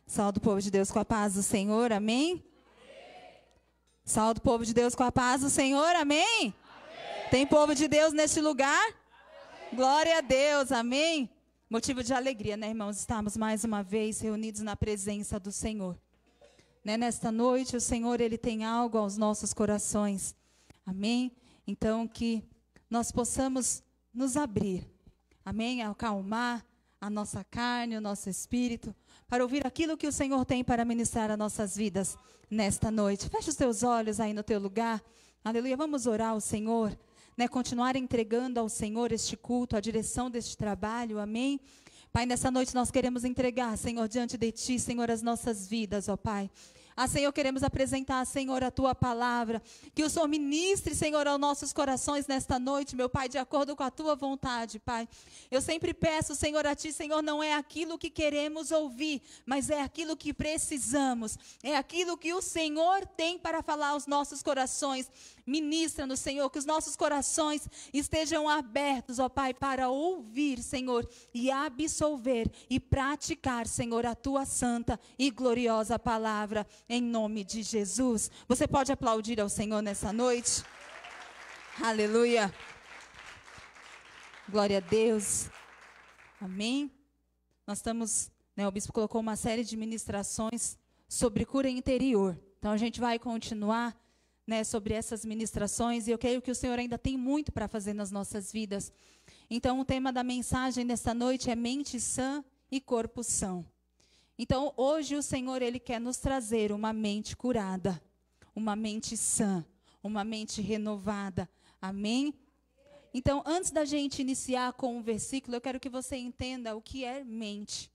Saúde o povo de Deus com a paz do Senhor, amém? Saúde o povo de Deus com a paz do Senhor, amém? Tem povo de Deus neste lugar? Glória a Deus, amém? Motivo de alegria, né, irmãos? Estamos mais uma vez reunidos na presença do Senhor. Né? Nesta noite, o Senhor, Ele tem algo aos nossos corações, amém? Então, que nós possamos nos abrir, amém? Acalmar a nossa carne, o nosso espírito, para ouvir aquilo que o Senhor tem para ministrar às nossas vidas nesta noite. Feche os teus olhos aí no teu lugar, aleluia, vamos orar ao Senhor, né? Continuar entregando ao Senhor este culto, a direção deste trabalho, amém? Pai, nessa noite nós queremos entregar, Senhor, diante de Ti, Senhor, as nossas vidas, ó Pai. Senhor, queremos apresentar, Senhor, a Tua palavra, que o Senhor ministre, Senhor, aos nossos corações nesta noite, meu Pai, de acordo com a Tua vontade, Pai. Eu sempre peço, Senhor, a Ti, Senhor, não é aquilo que queremos ouvir, mas é aquilo que precisamos, é aquilo que o Senhor tem para falar aos nossos corações. Ministra-nos, Senhor, que os nossos corações estejam abertos, ó Pai, para ouvir, Senhor, e absolver e praticar, Senhor, a Tua santa e gloriosa palavra, em nome de Jesus. Você pode aplaudir ao Senhor nessa noite? Aleluia. Glória a Deus. Amém. Nós estamos, né, o bispo colocou uma série de ministrações sobre cura interior. Então a gente vai continuar, né, sobre essas ministrações, e eu creio que o Senhor ainda tem muito para fazer nas nossas vidas. Então, o tema da mensagem nesta noite é mente sã e corpo são. Então, hoje o Senhor, Ele quer nos trazer uma mente curada, uma mente sã, uma mente renovada. Amém? Então, antes da gente iniciar com um versículo, eu quero que você entenda o que é mente.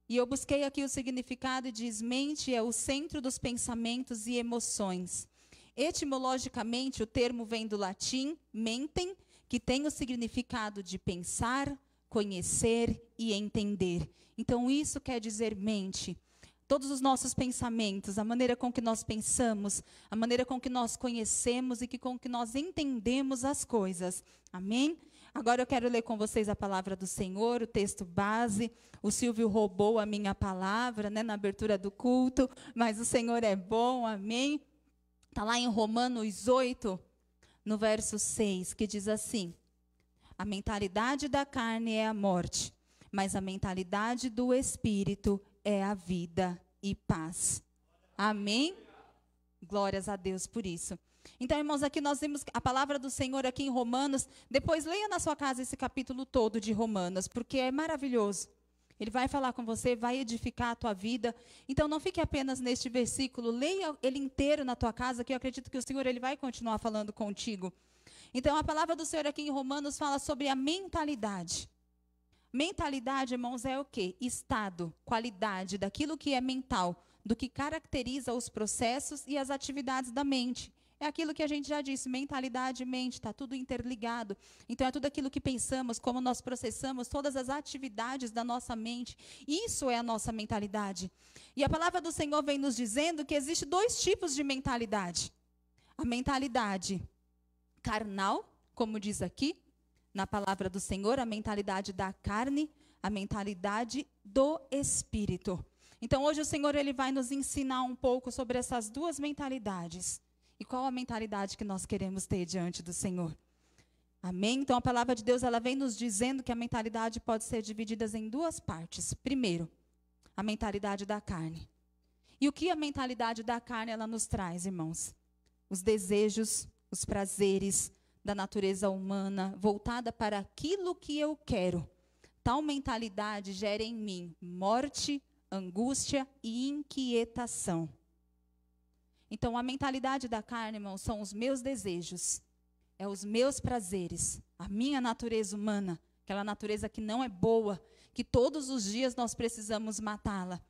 E eu busquei aqui o significado e diz: mente é o centro dos pensamentos e emoções. Etimologicamente, o termo vem do latim mentem, que tem o significado de pensar, conhecer e entender. Então, isso quer dizer mente. Todos os nossos pensamentos, a maneira com que nós pensamos, a maneira com que nós conhecemos e com que nós entendemos as coisas. Amém? Agora eu quero ler com vocês a palavra do Senhor, o texto base. O Silvio roubou a minha palavra, né, na abertura do culto, mas o Senhor é bom, amém? Está lá em Romanos 8, no verso 6, que diz assim: a mentalidade da carne é a morte, mas a mentalidade do Espírito é a vida e paz. Amém? Glórias a Deus por isso. Então, irmãos, aqui nós vimos a palavra do Senhor aqui em Romanos. Depois leia na sua casa esse capítulo todo de Romanos, porque é maravilhoso. Ele vai falar com você, vai edificar a tua vida. Então, não fique apenas neste versículo, leia ele inteiro na tua casa, que eu acredito que o Senhor, Ele vai continuar falando contigo. Então, a palavra do Senhor aqui em Romanos fala sobre a mentalidade. Mentalidade, irmãos, é o quê? Estado, qualidade daquilo que é mental, do que caracteriza os processos e as atividades da mente. É aquilo que a gente já disse, mentalidade e mente, está tudo interligado. Então, é tudo aquilo que pensamos, como nós processamos, todas as atividades da nossa mente. Isso é a nossa mentalidade. E a palavra do Senhor vem nos dizendo que existe dois tipos de mentalidade. A mentalidade carnal, como diz aqui, na palavra do Senhor, a mentalidade da carne, a mentalidade do Espírito. Então, hoje o Senhor, Ele vai nos ensinar um pouco sobre essas duas mentalidades. E qual a mentalidade que nós queremos ter diante do Senhor? Amém? Então, a palavra de Deus, ela vem nos dizendo que a mentalidade pode ser dividida em duas partes. Primeiro, a mentalidade da carne. E o que a mentalidade da carne, ela nos traz, irmãos? Os desejos, os prazeres da natureza humana, voltada para aquilo que eu quero. Tal mentalidade gera em mim morte, angústia e inquietação. Então, a mentalidade da carne, irmãos, são os meus desejos, é os meus prazeres, a minha natureza humana, aquela natureza que não é boa, que todos os dias nós precisamos matá-la.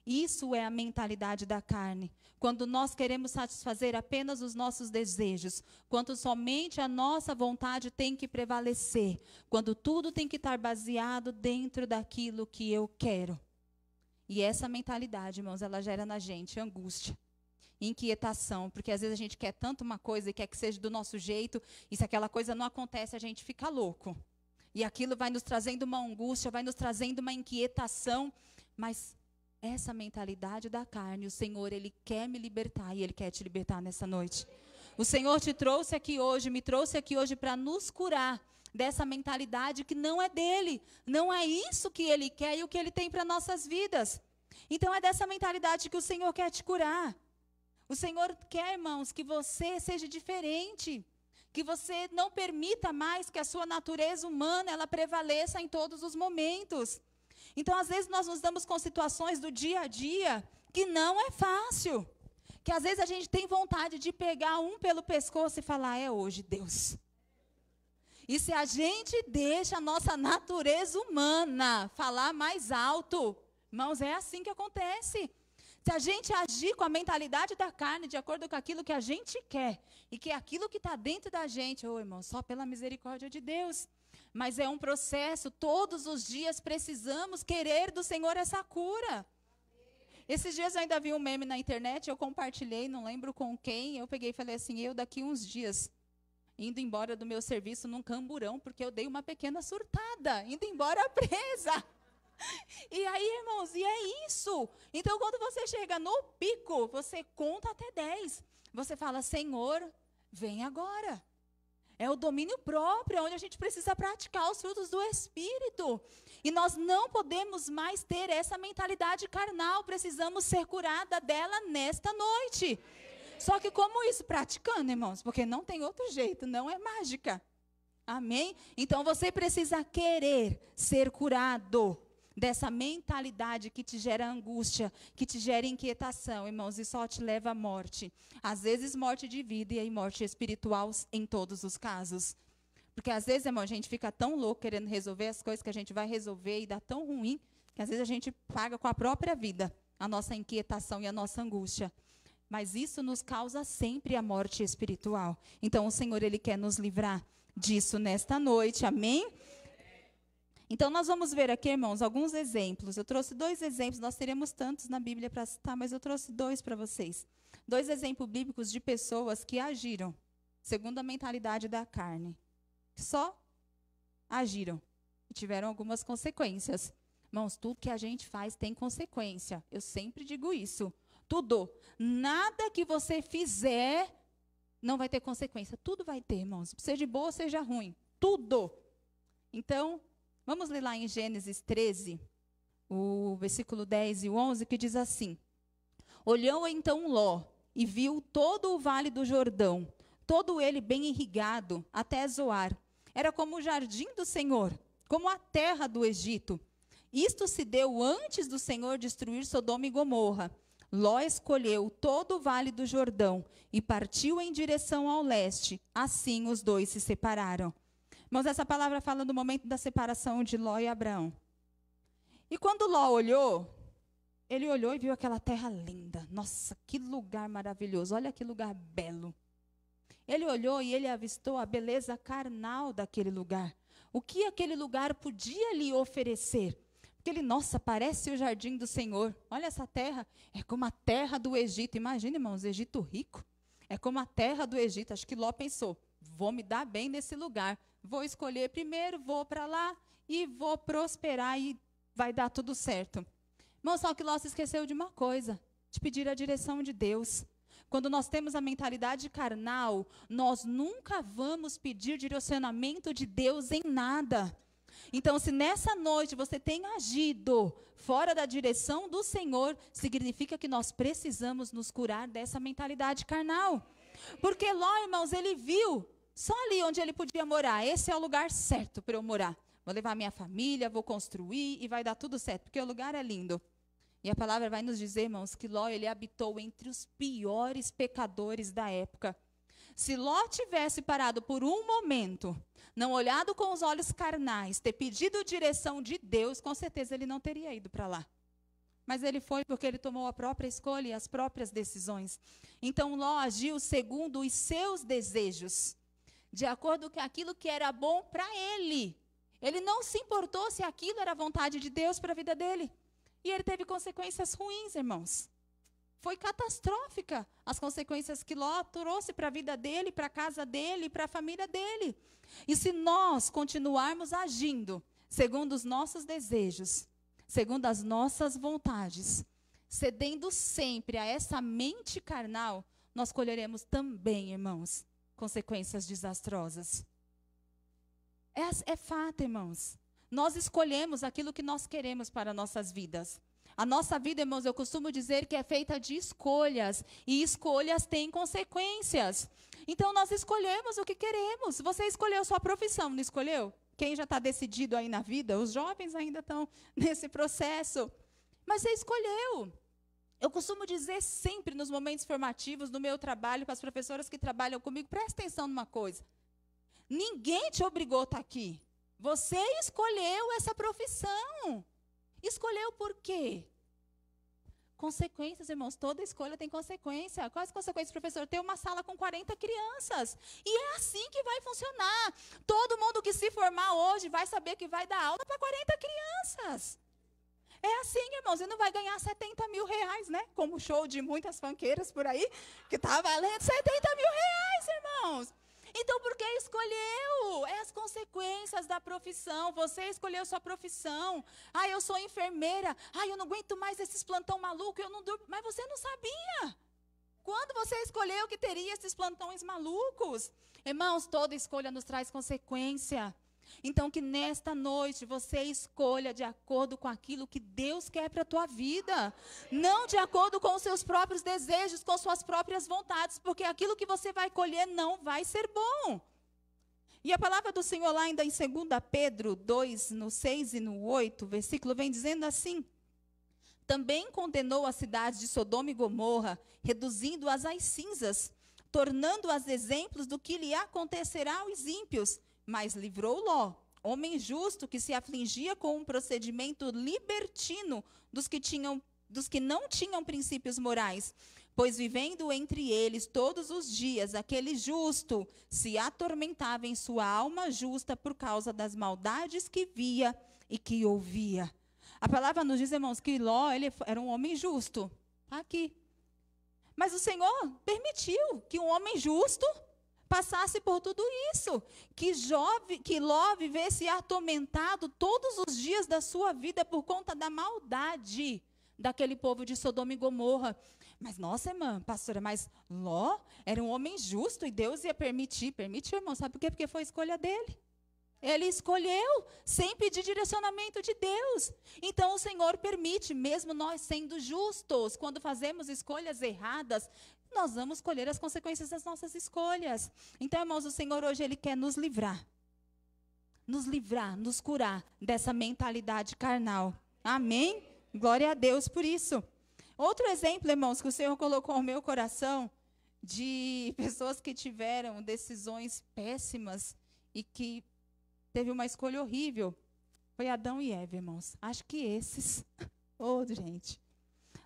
Isso é a mentalidade da carne. Quando nós queremos satisfazer apenas os nossos desejos, quando somente a nossa vontade tem que prevalecer, quando tudo tem que estar baseado dentro daquilo que eu quero. E essa mentalidade, irmãos, ela gera na gente angústia, inquietação, porque às vezes a gente quer tanto uma coisa e quer que seja do nosso jeito, e se aquela coisa não acontece, a gente fica louco. E aquilo vai nos trazendo uma angústia, vai nos trazendo uma inquietação, mas essa mentalidade da carne. O Senhor, Ele quer me libertar e Ele quer te libertar nessa noite. O Senhor te trouxe aqui hoje, me trouxe aqui hoje para nos curar dessa mentalidade que não é dele. Não é isso que Ele quer e o que Ele tem para nossas vidas. Então é dessa mentalidade que o Senhor quer te curar. O Senhor quer, irmãos, que você seja diferente. Que você não permita mais que a sua natureza humana ela prevaleça em todos os momentos. Então, às vezes, nós nos damos com situações do dia a dia que não é fácil. Que às vezes a gente tem vontade de pegar um pelo pescoço e falar, é hoje, Deus. E se a gente deixa a nossa natureza humana falar mais alto, irmãos, é assim que acontece. Se a gente agir com a mentalidade da carne, de acordo com aquilo que a gente quer, e que é aquilo que está dentro da gente, irmão, só pela misericórdia de Deus. Mas é um processo, todos os dias precisamos querer do Senhor essa cura. Esses dias eu ainda vi um meme na internet, eu compartilhei, não lembro com quem, eu peguei e falei assim, eu daqui uns dias, indo embora do meu serviço num camburão, porque eu dei uma pequena surtada, indo embora presa. E aí, irmãos, e é isso. Então, quando você chega no pico, você conta até 10. Você fala, Senhor, vem agora. É o domínio próprio, onde a gente precisa praticar os frutos do Espírito. E nós não podemos mais ter essa mentalidade carnal. Precisamos ser curada dela nesta noite. Só que como isso? Praticando, irmãos, porque não tem outro jeito, não é mágica. Amém? Então, você precisa querer ser curado dessa mentalidade que te gera angústia, que te gera inquietação, irmãos, e só te leva à morte. Às vezes morte de vida e aí morte espiritual em todos os casos. Porque às vezes, irmão, a gente fica tão louco querendo resolver as coisas que a gente vai resolver e dá tão ruim, que às vezes a gente paga com a própria vida a nossa inquietação e a nossa angústia. Mas isso nos causa sempre a morte espiritual. Então o Senhor, Ele quer nos livrar disso nesta noite, amém? Então, nós vamos ver aqui, irmãos, alguns exemplos. Eu trouxe 2 exemplos, nós teríamos tantos na Bíblia para citar, mas eu trouxe 2 para vocês. 2 exemplos bíblicos de pessoas que agiram segundo a mentalidade da carne. Só agiram e tiveram algumas consequências. Irmãos, tudo que a gente faz tem consequência. Eu sempre digo isso. Tudo. Nada que você fizer não vai ter consequência. Tudo vai ter, irmãos. Seja boa, seja ruim. Tudo. Então, vamos ler lá em Gênesis 13, o versículo 10 e o 11, que diz assim. Olhou então Ló e viu todo o vale do Jordão, todo ele bem irrigado, até Zoar. Era como o jardim do Senhor, como a terra do Egito. Isto se deu antes do Senhor destruir Sodoma e Gomorra. Ló escolheu todo o vale do Jordão e partiu em direção ao leste. Assim os 2 se separaram. Irmãos, essa palavra fala do momento da separação de Ló e Abraão. E quando Ló olhou, ele olhou e viu aquela terra linda. Nossa, que lugar maravilhoso, olha que lugar belo. Ele olhou e ele avistou a beleza carnal daquele lugar. O que aquele lugar podia lhe oferecer? Porque ele, nossa, parece o jardim do Senhor. Olha essa terra, é como a terra do Egito. Imagina, irmãos, Egito rico. É como a terra do Egito. Acho que Ló pensou, vou me dar bem nesse lugar. Vou escolher primeiro, vou para lá e vou prosperar e vai dar tudo certo. Irmão, só que Ló se esqueceu de uma coisa, de pedir a direção de Deus. Quando nós temos a mentalidade carnal, nós nunca vamos pedir direcionamento de Deus em nada. Então, se nessa noite você tem agido fora da direção do Senhor, significa que nós precisamos nos curar dessa mentalidade carnal. Porque Ló, irmãos, ele viu só ali onde ele podia morar. Esse é o lugar certo para eu morar. Vou levar minha família, vou construir e vai dar tudo certo, porque o lugar é lindo. E a palavra vai nos dizer, irmãos, que Ló, ele habitou entre os piores pecadores da época. Se Ló tivesse parado por um momento, não olhado com os olhos carnais, ter pedido direção de Deus, com certeza ele não teria ido para lá. Mas ele foi porque ele tomou a própria escolha e as próprias decisões. Então Ló agiu segundo os seus desejos, de acordo com aquilo que era bom para ele. Ele não se importou se aquilo era a vontade de Deus para a vida dele. E ele teve consequências ruins, irmãos. Foi catastrófica as consequências que Ló trouxe para a vida dele, para a casa dele, para a família dele. E se nós continuarmos agindo segundo os nossos desejos, segundo as nossas vontades, cedendo sempre a essa mente carnal, nós colheremos também, irmãos, consequências desastrosas. É fato, irmãos. Nós escolhemos aquilo que nós queremos para nossas vidas. A nossa vida, irmãos, eu costumo dizer que é feita de escolhas. E escolhas têm consequências. Então, nós escolhemos o que queremos. Você escolheu sua profissão, não escolheu? Quem já está decidido aí na vida? Os jovens ainda estão nesse processo. Mas você escolheu. Eu costumo dizer sempre nos momentos formativos, no meu trabalho, com as professoras que trabalham comigo, presta atenção numa coisa. Ninguém te obrigou a estar aqui. Você escolheu essa profissão. Escolheu por quê? Consequências, irmãos. Toda escolha tem consequência. Quais consequências, professor? Ter uma sala com 40 crianças. E é assim que vai funcionar. Todo mundo que se formar hoje vai saber que vai dar aula para 40 crianças. É assim, irmãos. E não vai ganhar 70 mil reais, né? Como o show de muitas fanqueiras por aí, que está valendo 70 mil reais, irmãos. Então, por que escolheu? É as consequências da profissão. Você escolheu sua profissão. Ah, eu sou enfermeira. Ah, eu não aguento mais esses plantão maluco, eu não durmo. Mas você não sabia. Quando você escolheu que teria esses plantões malucos? Irmãos, toda escolha nos traz consequência. Então, que nesta noite você escolha de acordo com aquilo que Deus quer para a tua vida. Não de acordo com os seus próprios desejos, com suas próprias vontades, porque aquilo que você vai colher não vai ser bom. E a palavra do Senhor lá ainda em 2 Pedro 2, no 6 e no 8, versículo, vem dizendo assim: também condenou a cidade de Sodoma e Gomorra, reduzindo-as às cinzas, tornando-as exemplos do que lhe acontecerá aos ímpios. Mas livrou Ló, homem justo, que se afligia com um procedimento libertino dos que não tinham princípios morais. Pois vivendo entre eles todos os dias, aquele justo se atormentava em sua alma justa por causa das maldades que via e que ouvia. A palavra nos diz, irmãos, que Ló, ele era um homem justo. Está aqui. Mas o Senhor permitiu que um homem justo passasse por tudo isso, que Ló vivesse atormentado todos os dias da sua vida por conta da maldade daquele povo de Sodoma e Gomorra. Mas, nossa, irmã, pastora, mas Ló era um homem justo e Deus ia permitir. Permitiu, irmão, sabe por quê? Porque foi escolha dele. Ele escolheu sem pedir direcionamento de Deus. Então, o Senhor permite, mesmo nós sendo justos, quando fazemos escolhas erradas, nós vamos colher as consequências das nossas escolhas. Então, irmãos, o Senhor hoje, Ele quer nos livrar, nos curar dessa mentalidade carnal. Amém? Glória a Deus por isso. Outro exemplo, irmãos, que o Senhor colocou no meu coração, de pessoas que tiveram decisões péssimas e que teve uma escolha horrível, foi Adão e Eva, irmãos. Acho que esses, gente.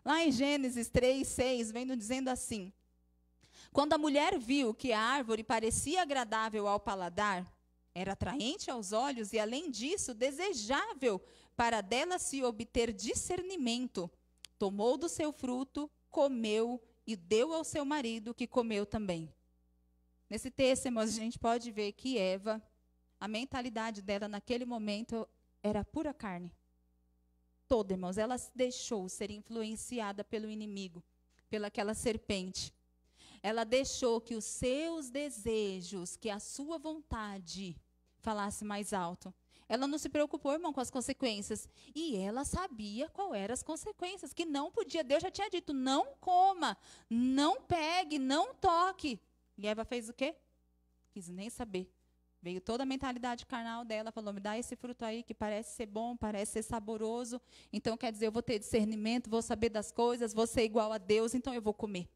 Lá em Gênesis 3, 6, vem dizendo assim: quando a mulher viu que a árvore parecia agradável ao paladar, era atraente aos olhos e, além disso, desejável para dela se obter discernimento, tomou do seu fruto, comeu e deu ao seu marido, que comeu também. Nesse texto, irmãos, a gente pode ver que Eva, a mentalidade dela naquele momento era pura carne. Toda, irmãos, ela se deixou ser influenciada pelo inimigo, pelaquela serpente. Ela deixou que os seus desejos, que a sua vontade falasse mais alto. Ela não se preocupou, irmão, com as consequências. E ela sabia qual eram as consequências, que não podia. Deus já tinha dito, não coma, não pegue, não toque. E Eva fez o quê? Quis nem saber. Veio toda a mentalidade carnal dela, falou, me dá esse fruto aí que parece ser bom, parece ser saboroso. Então, quer dizer, eu vou ter discernimento, vou saber das coisas, vou ser igual a Deus, então eu vou comer.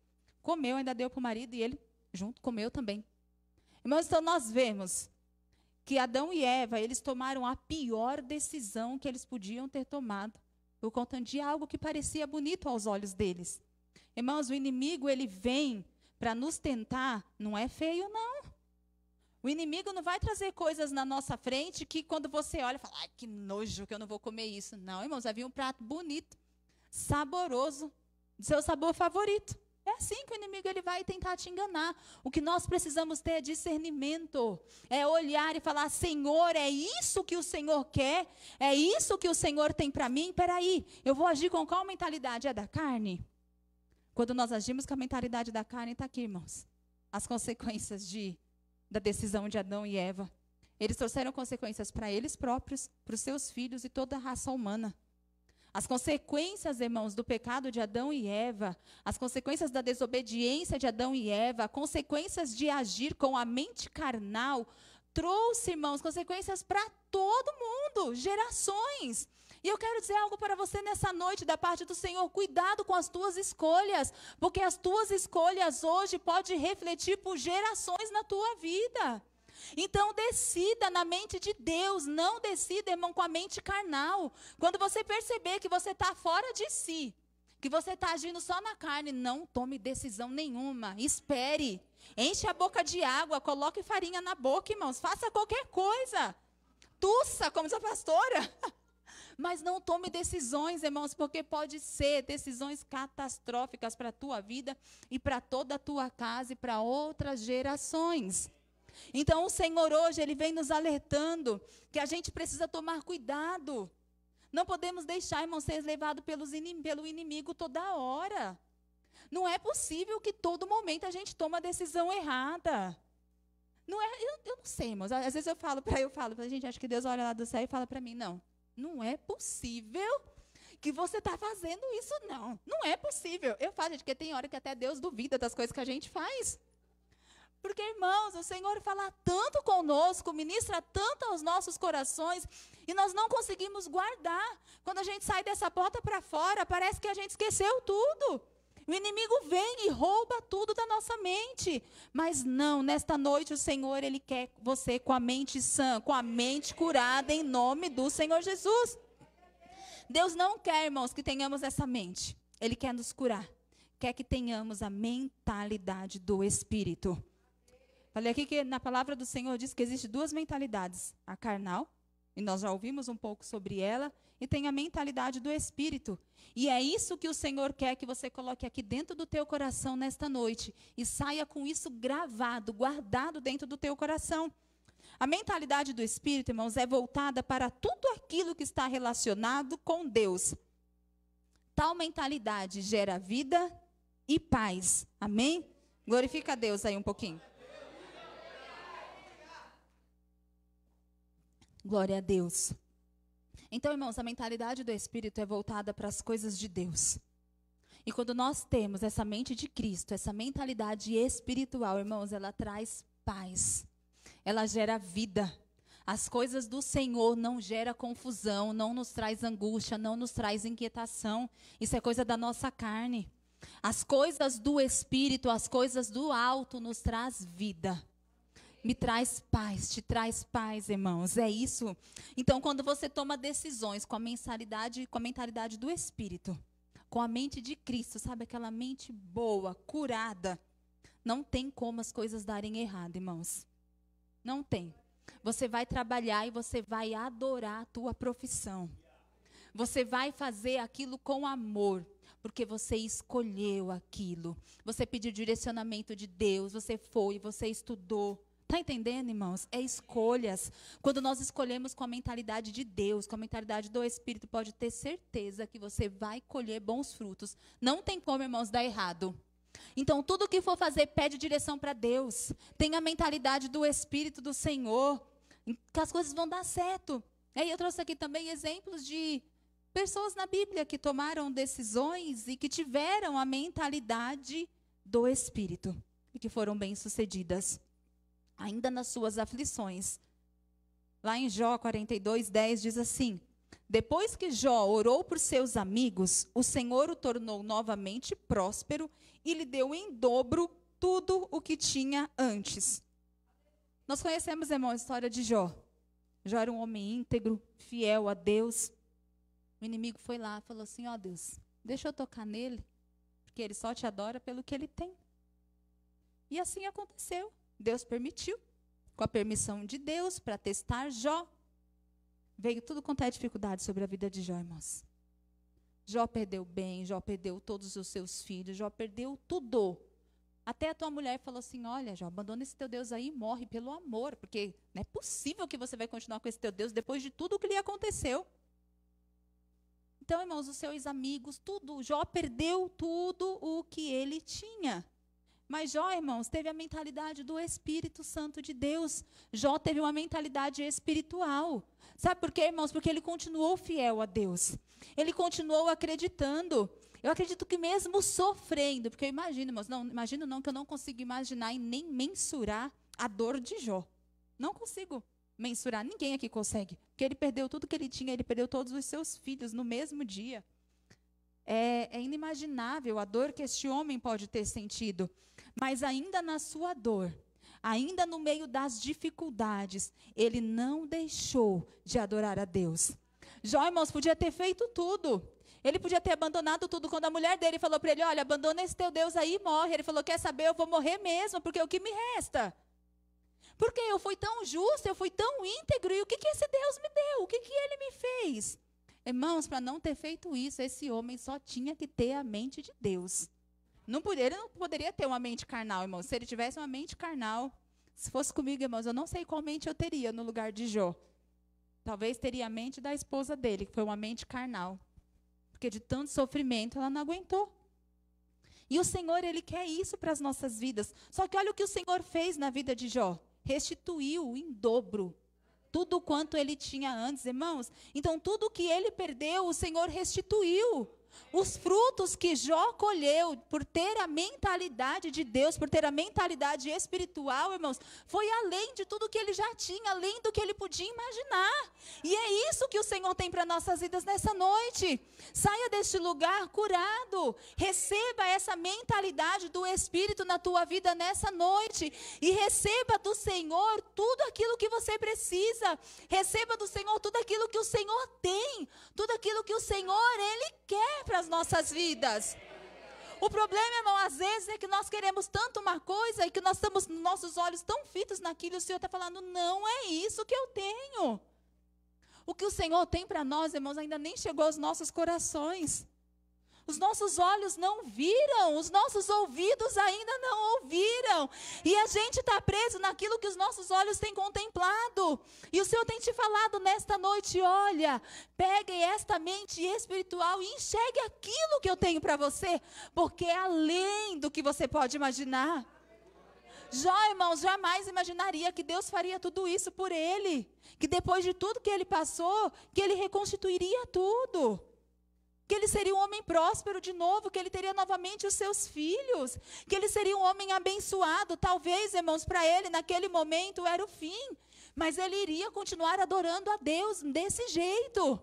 Comeu, ainda deu para o marido e ele junto comeu também. Irmãos, então nós vemos que Adão e Eva, eles tomaram a pior decisão que eles podiam ter tomado, por conta de algo que parecia bonito aos olhos deles. Irmãos, o inimigo, ele vem para nos tentar, não é feio, não. O inimigo não vai trazer coisas na nossa frente que quando você olha, fala, ai, que nojo que eu não vou comer isso. Não, irmãos, vai vir um prato bonito, saboroso, do seu sabor favorito. É É assim que o inimigo ele vai tentar te enganar. O que nós precisamos ter é discernimento. É olhar e falar, Senhor, é isso que o Senhor quer? É isso que o Senhor tem para mim? Peraí, eu vou agir com qual mentalidade? É da carne? Quando nós agimos com a mentalidade da carne, está aqui, irmãos. As consequências da decisão de Adão e Eva. Eles trouxeram consequências para eles próprios, para os seus filhos e toda a raça humana. As consequências, irmãos, do pecado de Adão e Eva, as consequências da desobediência de Adão e Eva, consequências de agir com a mente carnal, trouxe, irmãos, consequências para todo mundo, gerações. E eu quero dizer algo para você nessa noite da parte do Senhor, cuidado com as tuas escolhas, porque as tuas escolhas hoje podem refletir por gerações na tua vida. Então decida na mente de Deus, não decida, irmão, com a mente carnal. Quando você perceber que você está fora de si, que você está agindo só na carne, não tome decisão nenhuma, espere. Enche a boca de água, coloque farinha na boca, irmãos, faça qualquer coisa. Tussa, como diz a pastora. Mas não tome decisões, irmãos, porque pode ser decisões catastróficas para a tua vida e para toda a tua casa e para outras gerações. Então o Senhor hoje, Ele vem nos alertando que a gente precisa tomar cuidado. Não podemos deixar, irmãos, ser levado pelo inimigo toda hora. Não é possível que todo momento a gente tome a decisão errada. Não é, eu não sei, irmãos. Às vezes eu falo, gente, acho que Deus olha lá do céu e fala para mim, não é possível que você está fazendo isso, não. Não é possível. Eu falo, gente, porque tem hora que até Deus duvida das coisas que a gente faz. Porque, irmãos, o Senhor fala tanto conosco, ministra tanto aos nossos corações, e nós não conseguimos guardar. Quando a gente sai dessa porta para fora, parece que a gente esqueceu tudo. O inimigo vem e rouba tudo da nossa mente. Mas não, nesta noite o Senhor, Ele quer você com a mente sã, com a mente curada, em nome do Senhor Jesus. Deus não quer, irmãos, que tenhamos essa mente. Ele quer nos curar. Quer que tenhamos a mentalidade do Espírito. Falei aqui que na palavra do Senhor diz que existe duas mentalidades. A carnal, e nós já ouvimos um pouco sobre ela, e tem a mentalidade do Espírito. E é isso que o Senhor quer que você coloque aqui dentro do teu coração nesta noite. E saia com isso gravado, guardado dentro do teu coração. A mentalidade do Espírito, irmãos, é voltada para tudo aquilo que está relacionado com Deus. Tal mentalidade gera vida e paz. Amém? Glorifica a Deus aí um pouquinho. Glória a Deus. Então, irmãos, a mentalidade do Espírito é voltada para as coisas de Deus. E quando nós temos essa mente de Cristo, essa mentalidade espiritual, irmãos, ela traz paz. Ela gera vida. As coisas do Senhor não geram confusão, não nos traz angústia, não nos traz inquietação. Isso é coisa da nossa carne. As coisas do Espírito, as coisas do alto nos traz vida. Me traz paz, te traz paz, irmãos. É isso. Então, quando você toma decisões com a mentalidade do Espírito, com a mente de Cristo, sabe, aquela mente boa, curada, não tem como as coisas darem errado, irmãos. Não tem. Você vai trabalhar e você vai adorar a tua profissão. Você vai fazer aquilo com amor, porque você escolheu aquilo. Você pediu direcionamento de Deus, você foi, você estudou. Está entendendo, irmãos? É escolhas. Quando nós escolhemos com a mentalidade de Deus, com a mentalidade do Espírito, pode ter certeza que você vai colher bons frutos. Não tem como, irmãos, dar errado. Então, tudo que for fazer, pede direção para Deus. Tenha a mentalidade do Espírito do Senhor, que as coisas vão dar certo. E aí eu trouxe aqui também exemplos de pessoas na Bíblia que tomaram decisões e que tiveram a mentalidade do Espírito e que foram bem-sucedidas. Ainda nas suas aflições. Lá em Jó 42:10 diz assim: depois que Jó orou por seus amigos, o Senhor o tornou novamente próspero e lhe deu em dobro tudo o que tinha antes. Nós conhecemos, irmão, a história de Jó. Jó era um homem íntegro, fiel a Deus. O inimigo foi lá e falou assim: ó Deus, deixa eu tocar nele, porque ele só te adora pelo que ele tem. E assim aconteceu. Deus permitiu, com a permissão de Deus, para testar Jó. Veio tudo quanto é dificuldade sobre a vida de Jó, irmãos. Jó perdeu bem, Jó perdeu todos os seus filhos, Jó perdeu tudo. Até a tua mulher falou assim, olha, Jó, abandona esse teu Deus aí e morre pelo amor, porque não é possível que você vai continuar com esse teu Deus depois de tudo o que lhe aconteceu. Então, irmãos, os seus amigos, tudo, Jó perdeu tudo o que ele tinha. Mas Jó, irmãos, teve a mentalidade do Espírito Santo de Deus. Jó teve uma mentalidade espiritual. Sabe por quê, irmãos? Porque ele continuou fiel a Deus. Ele continuou acreditando. Eu acredito que mesmo sofrendo, porque eu imagino, irmãos, não, imagino não, que eu não consigo imaginar e nem mensurar a dor de Jó. Não consigo mensurar, ninguém aqui consegue. Porque ele perdeu tudo que ele tinha, ele perdeu todos os seus filhos no mesmo dia. É inimaginável a dor que este homem pode ter sentido. Mas ainda na sua dor, ainda no meio das dificuldades, ele não deixou de adorar a Deus. Jó, irmãos, podia ter feito tudo. Ele podia ter abandonado tudo. Quando a mulher dele falou para ele, olha, abandona esse teu Deus aí e morre. Ele falou, quer saber, eu vou morrer mesmo, porque o que me resta? Porque eu fui tão justo, eu fui tão íntegro, e o que esse Deus me deu? O que ele me fez? Irmãos, para não ter feito isso, esse homem só tinha que ter a mente de Deus. Ele não poderia ter uma mente carnal, irmãos. Se ele tivesse uma mente carnal, se fosse comigo, irmãos, eu não sei qual mente eu teria no lugar de Jó. Talvez teria a mente da esposa dele, que foi uma mente carnal. Porque de tanto sofrimento, ela não aguentou. E o Senhor, Ele quer isso para as nossas vidas. Só que olha o que o Senhor fez na vida de Jó. Restituiu em dobro tudo quanto ele tinha antes, irmãos. Então, tudo que ele perdeu, o Senhor restituiu. Os frutos que Jó colheu por ter a mentalidade de Deus, por ter a mentalidade espiritual, irmãos, foi além de tudo que ele já tinha, além do que ele podia imaginar. E é isso que o Senhor tem para nossas vidas nessa noite. Saia deste lugar curado. Receba essa mentalidade do Espírito na tua vida nessa noite. E receba do Senhor tudo aquilo que você precisa. Receba do Senhor tudo aquilo que o Senhor tem. Tudo aquilo que o Senhor, Ele quer para as nossas vidas. O problema, irmão, às vezes é que nós queremos tanto uma coisa e que nós estamos com nossos olhos tão fitos naquilo, e o Senhor está falando, não é isso que eu tenho. O que o Senhor tem para nós, irmãos, ainda nem chegou aos nossos corações. Os nossos olhos não viram, os nossos ouvidos ainda não ouviram. E a gente está preso naquilo que os nossos olhos têm contemplado. E o Senhor tem te falado nesta noite, olha, pegue esta mente espiritual e enxergue aquilo que eu tenho para você, porque é além do que você pode imaginar. Jó, irmãos, jamais imaginaria que Deus faria tudo isso por ele. Que depois de tudo que ele passou, que ele reconstituiria tudo. Que ele seria um homem próspero de novo, que ele teria novamente os seus filhos, que ele seria um homem abençoado. Talvez, irmãos, para ele naquele momento era o fim, mas ele iria continuar adorando a Deus desse jeito.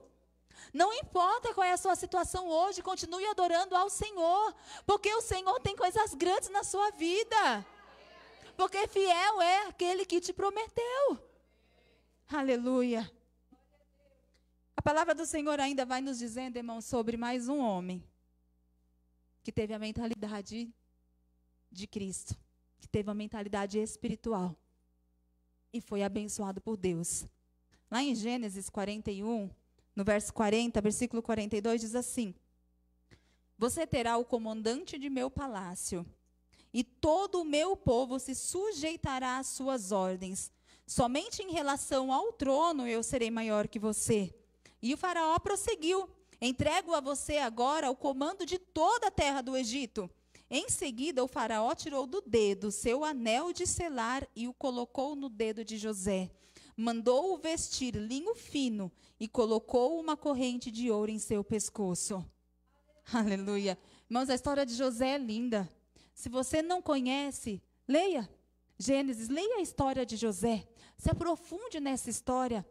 Não importa qual é a sua situação hoje, continue adorando ao Senhor, porque o Senhor tem coisas grandes na sua vida, porque fiel é aquele que te prometeu. Aleluia. A palavra do Senhor ainda vai nos dizendo, irmãos, sobre mais um homem que teve a mentalidade de Cristo, que teve a mentalidade espiritual e foi abençoado por Deus. Lá em Gênesis 41, no verso 40, versículo 42, diz assim: você terá o comandante de meu palácio, e todo o meu povo se sujeitará às suas ordens. Somente em relação ao trono eu serei maior que você. E o faraó prosseguiu: entrego a você agora o comando de toda a terra do Egito. Em seguida, o faraó tirou do dedo seu anel de selar e o colocou no dedo de José. Mandou-o vestir linho fino e colocou uma corrente de ouro em seu pescoço. Aleluia. Irmãos, a história de José é linda. Se você não conhece, leia Gênesis, leia a história de José. Se aprofunde nessa história.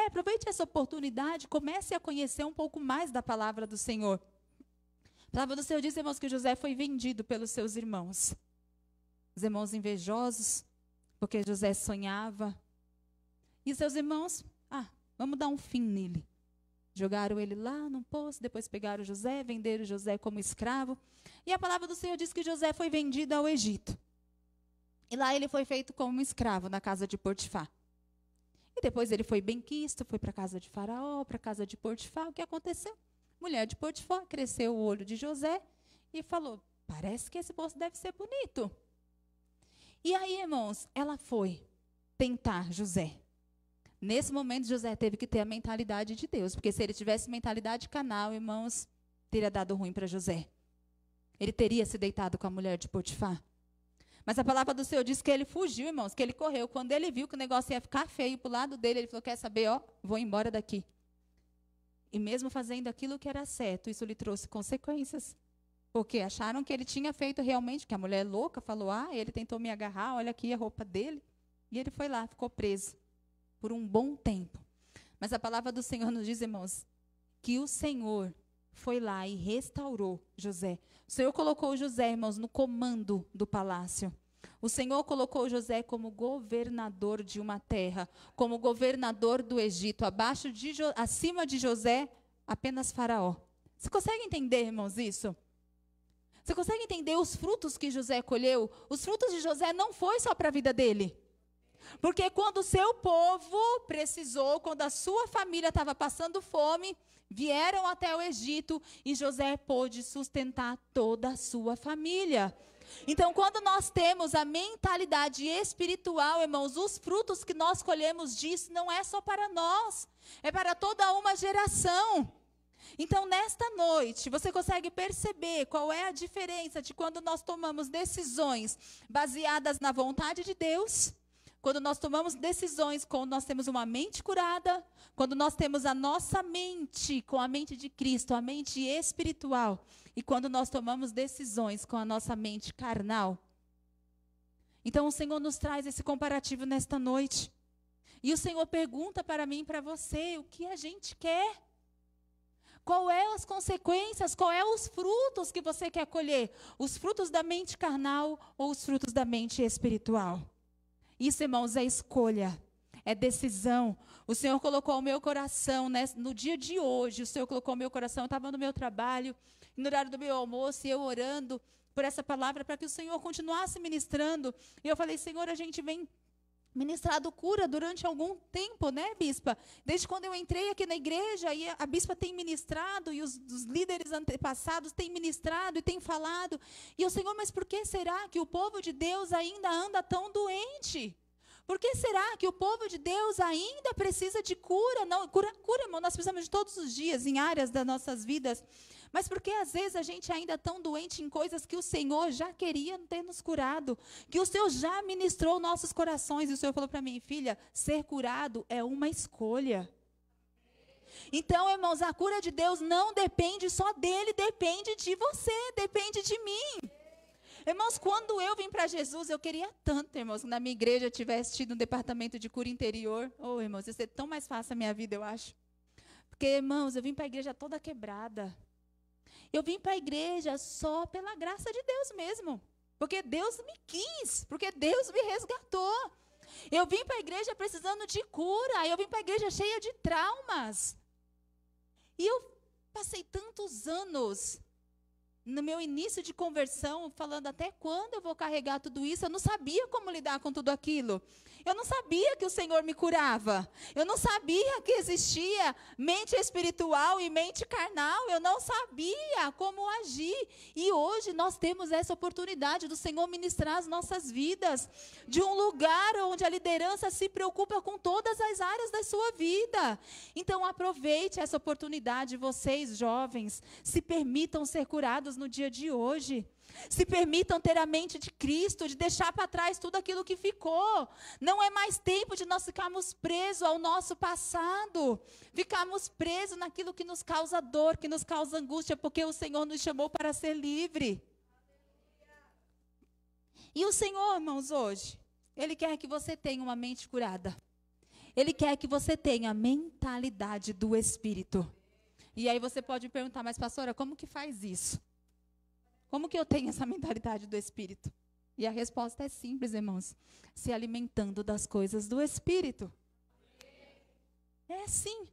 Aproveite essa oportunidade, comece a conhecer um pouco mais da palavra do Senhor. A palavra do Senhor diz, irmãos, que José foi vendido pelos seus irmãos. Os irmãos invejosos, porque José sonhava. E seus irmãos, vamos dar um fim nele. Jogaram ele lá num poço, depois pegaram José, venderam José como escravo. E a palavra do Senhor diz que José foi vendido ao Egito. E lá ele foi feito como escravo na casa de Potifar. E depois ele foi benquisto, foi para a casa de Faraó, para a casa de Potifar. O que aconteceu? mulher de Potifar cresceu o olho de José e falou, parece que esse moço deve ser bonito. E aí, irmãos, ela foi tentar José. Nesse momento, José teve que ter a mentalidade de Deus, porque se ele tivesse mentalidade carnal, irmãos, teria dado ruim para José. Ele teria se deitado com a mulher de Potifar. Mas a palavra do Senhor diz que ele fugiu, irmãos, que ele correu. Quando ele viu que o negócio ia ficar feio para o lado dele, ele falou, quer saber, vou embora daqui. E mesmo fazendo aquilo que era certo, isso lhe trouxe consequências. Porque acharam que ele tinha feito realmente, que a mulher louca falou, ele tentou me agarrar, olha aqui a roupa dele. E ele foi lá, ficou preso por um bom tempo. Mas a palavra do Senhor nos diz, irmãos, que o Senhor foi lá e restaurou José. O Senhor colocou José, irmãos, no comando do palácio. O Senhor colocou José como governador de uma terra, como governador do Egito. Acima de José, apenas Faraó. Você consegue entender, irmãos, isso? Você consegue entender os frutos que José colheu? Os frutos de José não foi só para a vida dele. Porque quando o seu povo precisou, quando a sua família estava passando fome, vieram até o Egito e José pôde sustentar toda a sua família. Então, quando nós temos a mentalidade espiritual, irmãos, os frutos que nós colhemos disso não é só para nós, é para toda uma geração. Então, nesta noite, você consegue perceber qual é a diferença de quando nós tomamos decisões baseadas na vontade de Deus, quando nós tomamos decisões, quando nós temos uma mente curada, quando nós temos a nossa mente com a mente de Cristo, a mente espiritual, e quando nós tomamos decisões com a nossa mente carnal. Então o Senhor nos traz esse comparativo nesta noite. E o Senhor pergunta para mim e para você, o que a gente quer? Qual é as consequências, qual é os frutos que você quer colher? Os frutos da mente carnal ou os frutos da mente espiritual? Isso, irmãos, é escolha, é decisão. O Senhor colocou o meu coração, né, no dia de hoje, o Senhor colocou o meu coração, eu estava no meu trabalho, no horário do meu almoço, e eu orando por essa palavra, para que o Senhor continuasse ministrando. E eu falei, Senhor, a gente vem ministrado cura durante algum tempo, né, bispa? Desde quando eu entrei aqui na igreja, e a bispa tem ministrado, e os líderes antepassados têm ministrado e têm falado. E o Senhor, mas por que será que o povo de Deus ainda anda tão doente? Por que será que o povo de Deus ainda precisa de cura? Não, cura, irmão, nós precisamos de todos os dias, em áreas das nossas vidas. Mas por que às vezes a gente ainda é tão doente em coisas que o Senhor já queria ter nos curado? Que o Senhor já ministrou nossos corações. E o Senhor falou para mim, filha, ser curado é uma escolha. Então, irmãos, a cura de Deus não depende só dele, depende de você, depende de mim. Irmãos, quando eu vim para Jesus, eu queria tanto, irmãos, que na minha igreja eu tivesse tido um departamento de cura interior. Irmãos, ia ser tão mais fácil a minha vida, eu acho. Porque, irmãos, eu vim para a igreja toda quebrada. Eu vim para a igreja só pela graça de Deus mesmo. Porque Deus me quis, porque Deus me resgatou. Eu vim para a igreja precisando de cura, eu vim para a igreja cheia de traumas. E eu passei tantos anos no meu início de conversão, falando até quando eu vou carregar tudo isso, eu não sabia como lidar com tudo aquilo. Eu não sabia que o Senhor me curava. Eu não sabia que existia mente espiritual e mente carnal. Eu não sabia como agir. E hoje nós temos essa oportunidade do Senhor ministrar as nossas vidas, de um lugar onde a liderança se preocupa com todas as áreas da sua vida. Então aproveite essa oportunidade, vocês jovens, se permitam ser curados no dia de hoje. Se permitam ter a mente de Cristo, de deixar para trás tudo aquilo que ficou. Não é mais tempo de nós ficarmos presos ao nosso passado, ficarmos presos naquilo que nos causa dor, que nos causa angústia, porque o Senhor nos chamou para ser livre. E o Senhor, irmãos, hoje, Ele quer que você tenha uma mente curada. Ele quer que você tenha a mentalidade do Espírito. E aí você pode me perguntar, mas pastora, como que faz isso? Como que eu tenho essa mentalidade do Espírito? E a resposta é simples, irmãos. Se alimentando das coisas do Espírito. É assim.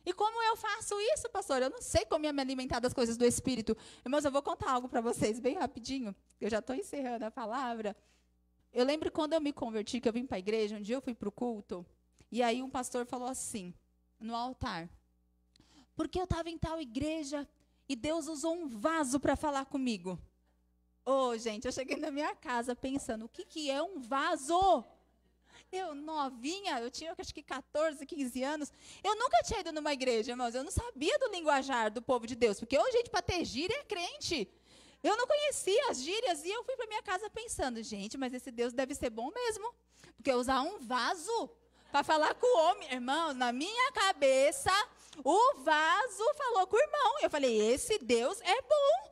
E como eu faço isso, pastor? Eu não sei como me alimentar das coisas do Espírito. Irmãos, eu vou contar algo para vocês bem rapidinho. Eu já estou encerrando a palavra. Eu lembro quando eu me converti, que eu vim para a igreja, um dia eu fui para o culto. E aí um pastor falou assim, no altar. porque eu estava em tal igreja e Deus usou um vaso para falar comigo. Ô, gente, eu cheguei na minha casa pensando, o que é um vaso? Eu novinha, eu tinha acho que 14, 15 anos. Eu nunca tinha ido numa igreja, irmãos. Eu não sabia do linguajar do povo de Deus. Porque hoje, gente, para ter gíria é crente. Eu não conhecia as gírias e eu fui para minha casa pensando, gente, mas esse Deus deve ser bom mesmo. Porque usar um vaso para falar com o homem. Irmãos, na minha cabeça, o vaso falou com o irmão. Eu falei, esse Deus é bom.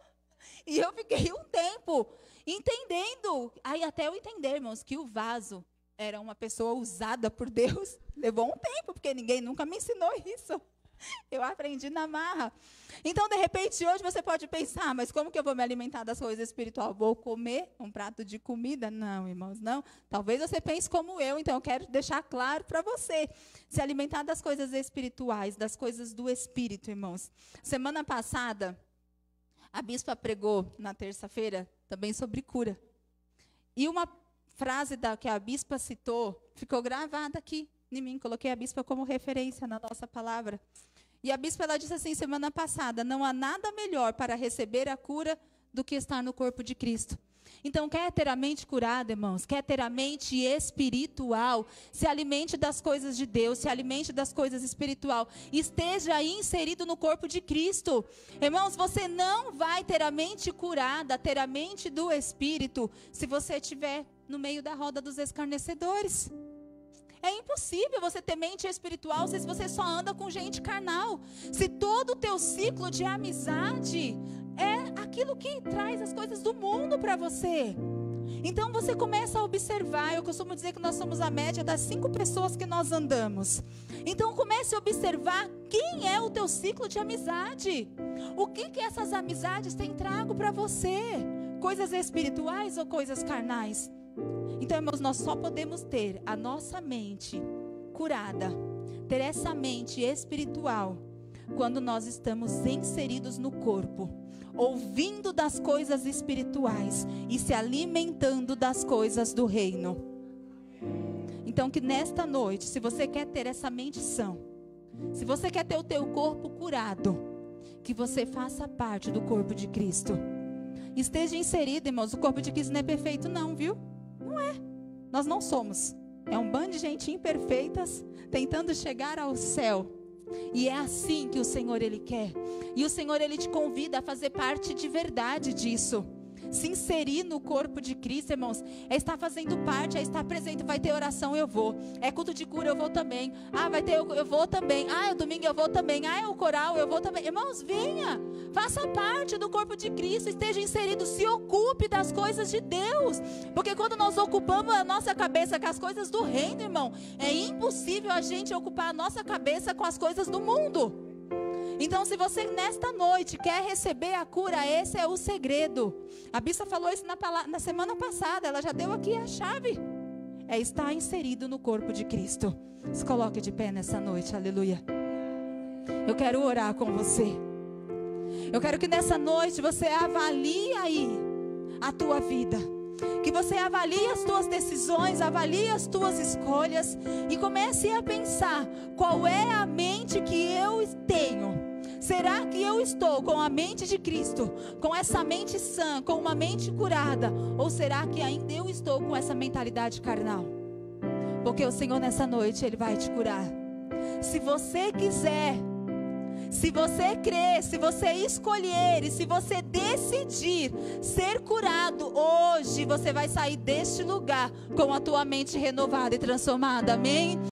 E eu fiquei um tempo entendendo. Aí até eu entender, irmãos, que o vaso era uma pessoa usada por Deus. Levou um tempo, porque ninguém nunca me ensinou isso. Eu aprendi na marra. Então, de repente, hoje você pode pensar, mas como que eu vou me alimentar das coisas espirituais? Vou comer um prato de comida? Não, irmãos, não. Talvez você pense como eu, então eu quero deixar claro para você. Se alimentar das coisas espirituais, das coisas do Espírito, irmãos. Semana passada, a bispa pregou na terça-feira também sobre cura. E uma frase que a bispa citou ficou gravada aqui em mim. Coloquei a bispa como referência na nossa palavra. E a bispa ela disse assim semana passada: não há nada melhor para receber a cura do que estar no corpo de Cristo. Então, quer ter a mente curada, irmãos? Quer ter a mente espiritual? Se alimente das coisas de Deus, se alimente das coisas espiritual. Esteja aí inserido no corpo de Cristo. Irmãos, você não vai ter a mente curada, ter a mente do Espírito, se você estiver no meio da roda dos escarnecedores. É impossível você ter mente espiritual se você só anda com gente carnal. Se todo o teu ciclo de amizade é aquilo que traz as coisas do mundo para você. Então você começa a observar. Eu costumo dizer que nós somos a média das 5 pessoas que nós andamos. Então comece a observar quem é o teu ciclo de amizade. O que essas amizades têm trago para você? Coisas espirituais ou coisas carnais? Então, irmãos, nós só podemos ter a nossa mente curada, ter essa mente espiritual, quando nós estamos inseridos no corpo, ouvindo das coisas espirituais e se alimentando das coisas do reino. Então, que nesta noite, se você quer ter essa mente sã, se você quer ter o teu corpo curado, que você faça parte do corpo de Cristo. Esteja inserido, irmãos. O corpo de Cristo não é perfeito não, viu? Não é. Nós não somos. É um bando de gente imperfeitas tentando chegar ao céu. E é assim que o Senhor, Ele quer. E o Senhor, Ele te convida a fazer parte de verdade disso. Se inserir no corpo de Cristo, irmãos, é estar fazendo parte, é estar presente. Vai ter oração, eu vou. É culto de cura, eu vou também. Ah, vai ter, eu vou também. Ah, é o domingo, eu vou também. Ah, é o coral, eu vou também. Irmãos, venha, faça parte do corpo de Cristo, esteja inserido, se ocupe das coisas de Deus. Porque quando nós ocupamos a nossa cabeça com as coisas do reino, irmão, é impossível a gente ocupar a nossa cabeça com as coisas do mundo. Então, se você nesta noite quer receber a cura, esse é o segredo. A bispa falou isso na semana passada, ela já deu aqui a chave. É estar inserido no corpo de Cristo. Se coloque de pé nessa noite, aleluia. Eu quero orar com você. Eu quero que nessa noite você avalie aí a tua vida. Que você avalie as tuas decisões, avalie as tuas escolhas e comece a pensar: qual é a mente que eu tenho? Será que eu estou com a mente de Cristo, com essa mente sã, com uma mente curada? Ou será que ainda eu estou com essa mentalidade carnal? Porque o Senhor nessa noite, Ele vai te curar. Se você quiser, se você crer, se você escolher e se você decidir ser curado hoje, você vai sair deste lugar com a tua mente renovada e transformada, amém?